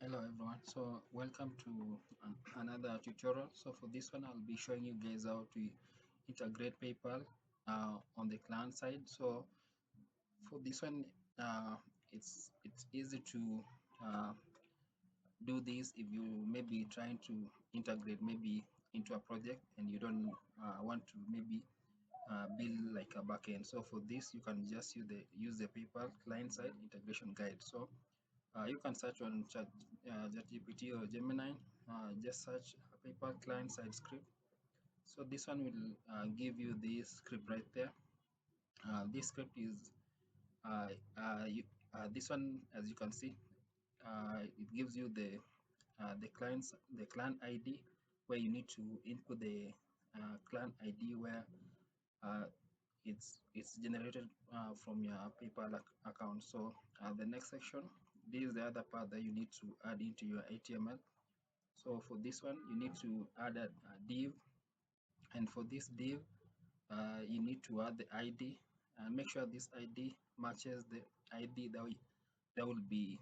Hello everyone, so welcome to another tutorial. So for this one I'll be showing you guys how to integrate PayPal on the client side. So for this one, uh, it's easy to uh, do this if you maybe trying to integrate maybe into a project and you don't want to maybe build like a backend. So for this you can just use the PayPal client side integration guide. So you can search on ChatGPT or Gemini. Just search PayPal client-side script. So this one will give you this script right there. This script is uh, this one, as you can see, it gives you the client ID where you need to input the client ID where uh, it's generated from your PayPal account. So the next section, this is the other part that you need to add into your HTML. So for this one, you need to add a div, and for this div, you need to add the ID and make sure this ID matches the ID that will be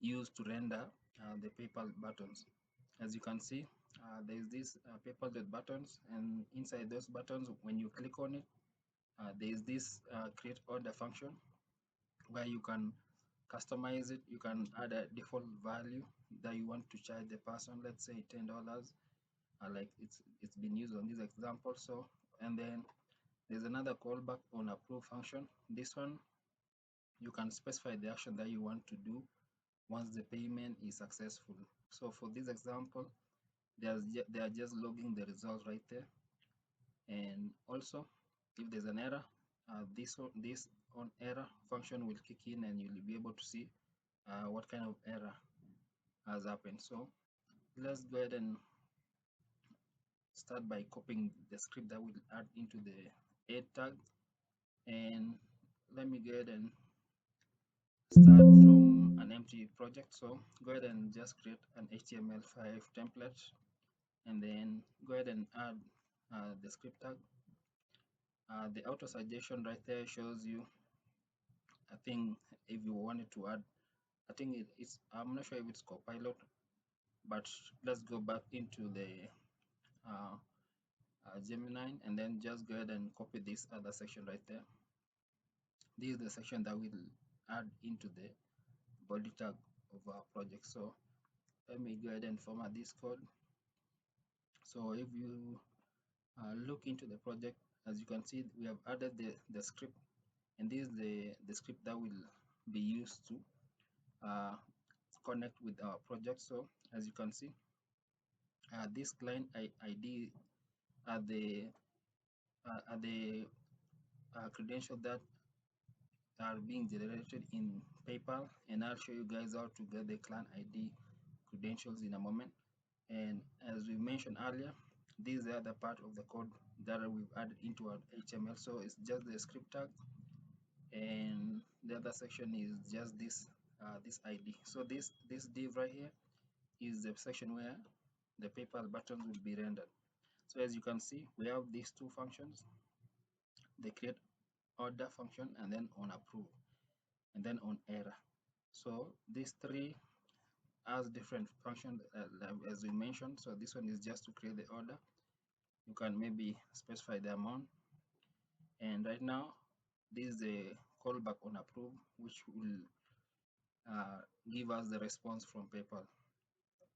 used to render the PayPal buttons. As you can see, there is this PayPal buttons, and inside those buttons, when you click on it, there is this create order function where you can customize it. You can add a default value that you want to charge the person, let's say $10, like it's been used on this example. So, and then there's another callback on approve function. This one, you can specify the action that you want to do once the payment is successful. So for this example, they are just logging the result right there. And also, if there's an error, this on error function will kick in, and you'll be able to see what kind of error has happened. So let's go ahead and start by copying the script that we'll add into the add tag. And let me go ahead and start from an empty project. So go ahead and just create an HTML5 template, and then go ahead and add the script tag. The auto suggestion right there shows you, I think, if you wanted to add, I think I'm not sure if it's Copilot, but let's go back into the uh, Gemini, and then just go ahead and copy this other section right there. This is the section that will add into the body tag of our project. So let me go ahead and format this code. So if you look into the project, as you can see, we have added the script, and this is the script that will be used to uh, connect with our project. So as you can see, this client ID are the credentials that are being generated in PayPal, and I'll show you guys how to get the client ID credentials in a moment. And as we mentioned earlier, this is the other part of the code that we've added into our HTML. So it's just the script tag, and the other section is just this ID. So this div right here is the section where the PayPal buttons will be rendered. So as you can see, we have these two functions: the create order function, and then on approve, and then on error. So these three has different functions, as we mentioned. So this one is just to create the order. You can maybe specify the amount, and right now this is the callback on approve, which will give us the response from PayPal.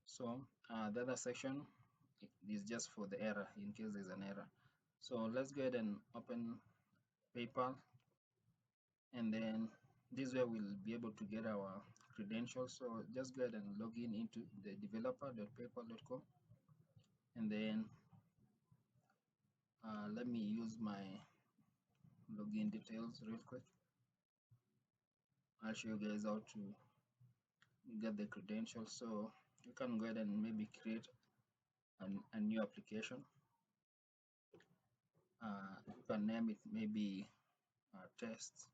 So the other section is just for the error, in case there's an error. So let's go ahead and open PayPal, and then this way we'll be able to get our credentials. So just go ahead and log in into the developer.paypal.com, and then let me use my login details real quick. I'll show you guys how to get the credentials. So you can go ahead and maybe create a new application. You can name it maybe test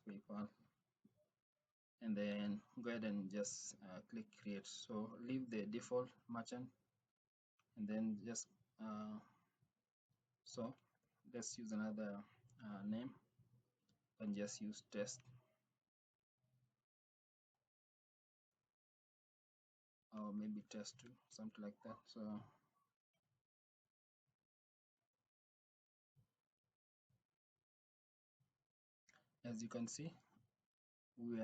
PayPal, and then go ahead and just click create. So leave the default merchant, and then just so let's use another name, and just use test. maybe test2, something like that. So as you can see, we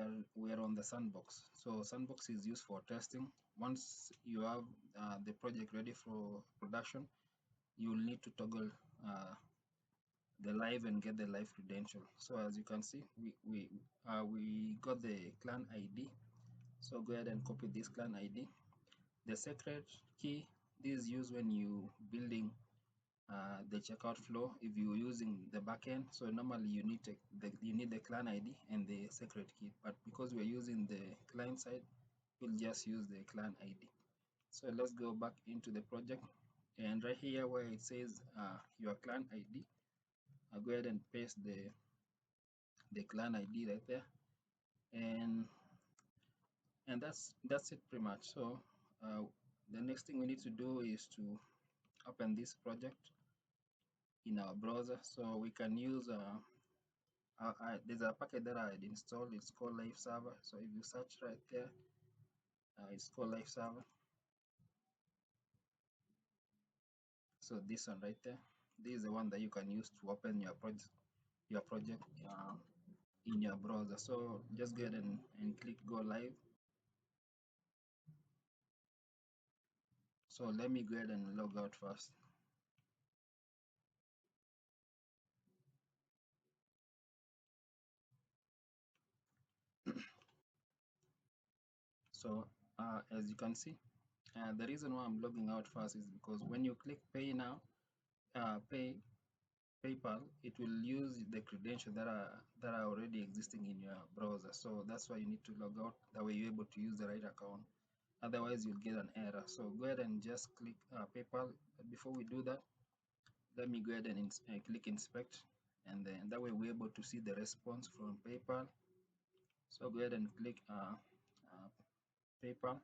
are on the sandbox. So sandbox is used for testing. Once you have the project ready for production, you will need to toggle the live and get the live credential. So as you can see, we got the clan ID. So go ahead and copy this clan ID. The secret key, this is used when you building the checkout flow. If you're using the backend, so normally you need the clan ID and the secret key. But because we're using the client side, we'll just use the clan ID. So let's go back into the project, and right here where it says your clan ID, I'll go ahead and paste the clan ID right there, and that's it pretty much. So the next thing we need to do is to open this project in our browser. So we can use there's a package that I had installed. It's called Live Server. So if you search right there, it's called Live Server. So this one right there, this is the one that you can use to open your project in your browser. So just go ahead and click Go Live. So let me go ahead and log out first. So as you can see, the reason why I'm logging out first is because when you click Pay Now, Pay PayPal, it will use the credentials that are already existing in your browser. So that's why you need to log out. That way you're able to use the right account. Otherwise, you'll get an error. So go ahead and just click PayPal. But before we do that, let me go ahead and click Inspect, and then that way we're able to see the response from PayPal. So go ahead and click PayPal.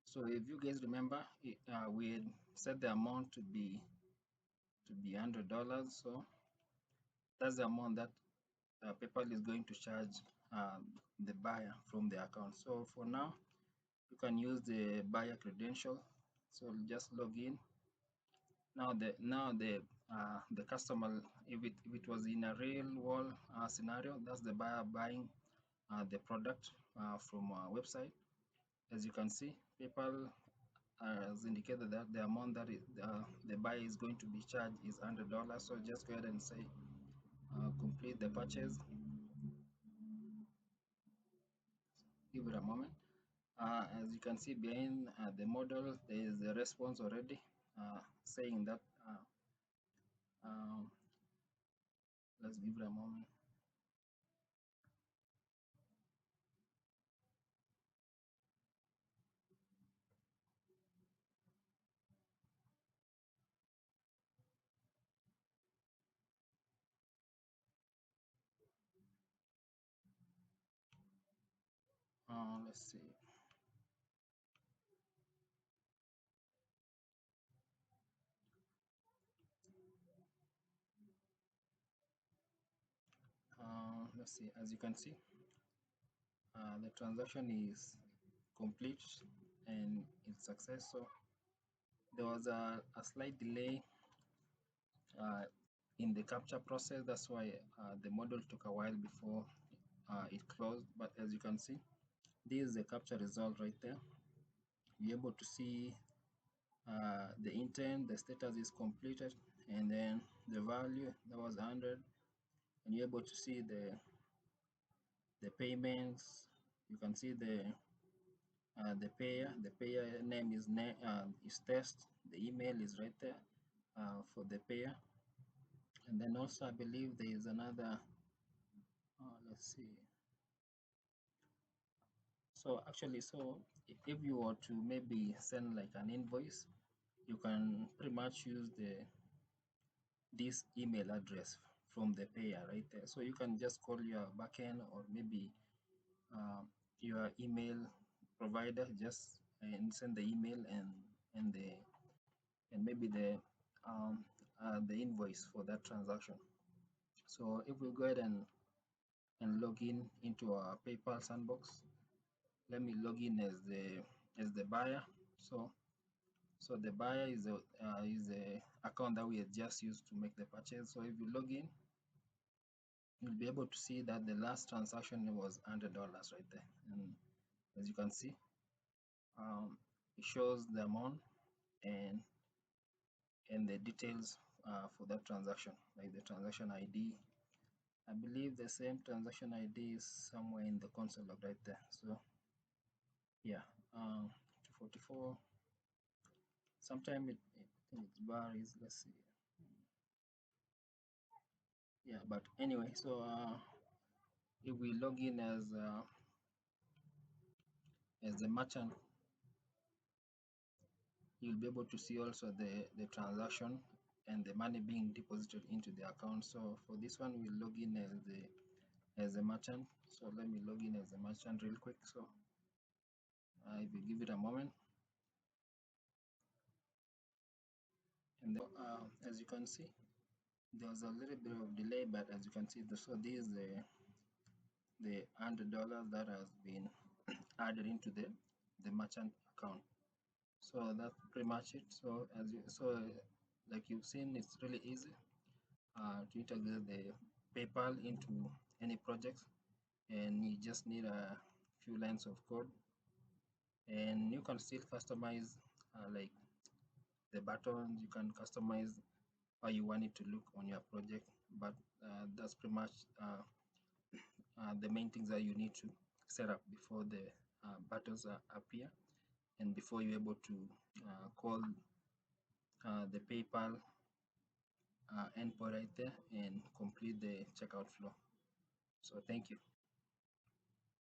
So if you guys remember, we had set the amount to be $100. So that's the amount that PayPal is going to charge the buyer from the account. So for now, you can use the buyer credential. So just log in. Now the customer, if it was in a real world scenario, that's the buyer buying the product from our website. As you can see, PayPal has indicated that the amount that the buyer is going to be charged is $100. So just go ahead and say complete the purchase. Give it a moment. As you can see behind the model, there is a response already saying that um, let's give it a moment. Let's see. Let's see. As you can see, the transaction is complete and it's success. So there was a slight delay in the capture process. That's why the model took a while before it closed. But as you can see, this is the capture result right there. You're able to see the intent, the status is completed, and then the value that was 100, and you're able to see the payments. You can see the payer name is test. The email is right there for the payer, and then also I believe there is another. Let's see. So actually, so if you were to maybe send like an invoice, you can pretty much use this email address from the payer right there. So you can just call your backend or maybe your email provider, just and send the email and maybe the invoice for that transaction. So if we go ahead and log in into our PayPal sandbox, let me log in as the buyer. So the buyer is the account that we had just used to make the purchase. So if you log in, you'll be able to see that the last transaction was $100 right there. And as you can see, it shows the amount and the details for that transaction, like the transaction ID. I believe the same transaction ID is somewhere in the console log right there. So yeah, 244. Sometimes I think it's varies. Let's see. Yeah, but anyway, so if we log in as the merchant, you'll be able to see also the transaction and the money being deposited into the account. So for this one, we'll log in as a merchant. So let me log in as a merchant real quick. So if you give it a moment, and then, as you can see, there was a little bit of delay, but as you can see, so this is the $100 that has been added into the merchant account. So that's pretty much it. So like you've seen, it's really easy to integrate the PayPal into any project, and you just need a few lines of code, and you can still customize like the buttons. You can customize how you want it to look on your project, but that's pretty much the main things that you need to set up before the buttons appear, and before you're able to call the PayPal endpoint right there and complete the checkout flow. So thank you.